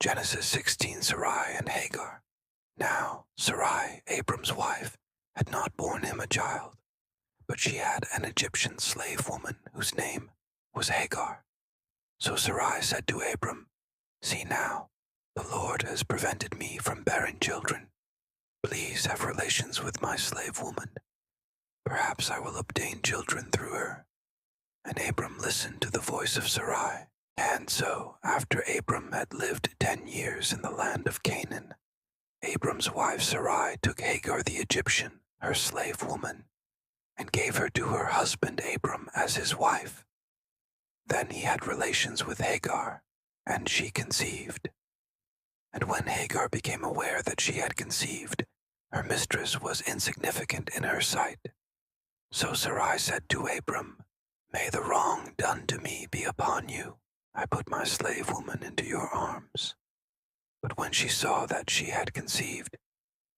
Genesis 16. Sarai and Hagar. Now Sarai, Abram's wife, had not borne him a child, but she had an Egyptian slave woman whose name was Hagar. So Sarai said to Abram, "See now, the Lord has prevented me from bearing children. Please have relations with my slave woman. Perhaps I will obtain children through her." And Abram listened to the voice of Sarai. And so, after Abram had lived 10 years in the land of Canaan, Abram's wife Sarai took Hagar the Egyptian, her slave woman, and gave her to her husband Abram as his wife. Then he had relations with Hagar, and she conceived. And when Hagar became aware that she had conceived, her mistress was insignificant in her sight. So Sarai said to Abram, "May the wrong done to me be upon you. I put my slave woman into your arms." But when she saw that she had conceived,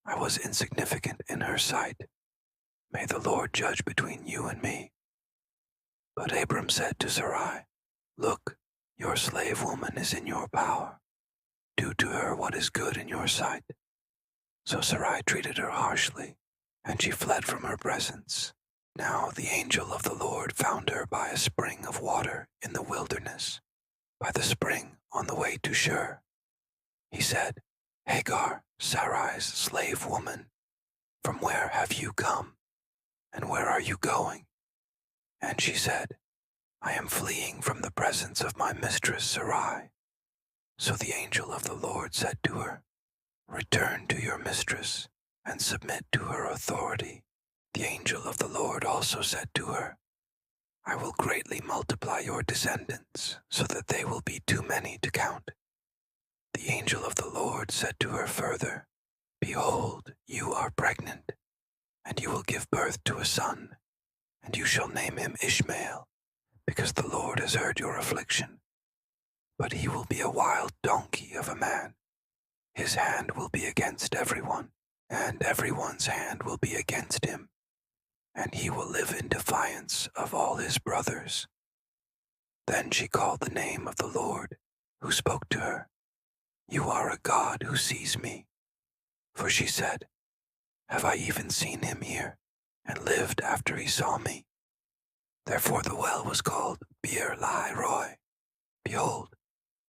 I was insignificant in her sight. May the Lord judge between you and me. But Abram said to Sarai, "Look, your slave woman is in your power. Do to her what is good in your sight." So Sarai treated her harshly, and she fled from her presence. Now the angel of the Lord found her by a spring of water in the wilderness, by the spring on the way to Shur. He said, "Hagar, Sarai's slave woman, from where have you come, and where are you going?" And she said, "I am fleeing from the presence of my mistress Sarai." So the angel of the Lord said to her, "Return to your mistress, and submit to her authority." The angel of the Lord also said to her, "I will greatly multiply your descendants, so that they will be too many to count." The angel of the Lord said to her further, "Behold, you are pregnant, and you will give birth to a son, and you shall name him Ishmael, because the Lord has heard your affliction. But he will be a wild donkey of a man. His hand will be against everyone, and everyone's hand will be against him, and he will live in defiance of all his brothers." Then she called the name of the Lord, who spoke to her, "You are a God who sees me." For she said, "Have I even seen him here, and lived after he saw me?" Therefore the well was called Beer-lahai-roi. Behold,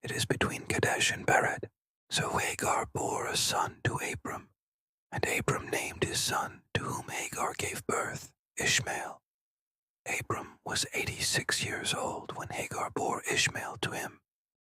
it is between Kadesh and Bered. So Hagar bore a son to Abram, and Abram named his son, to whom Hagar gave birth, Ishmael. Abram was 86 years old when Hagar bore Ishmael to him.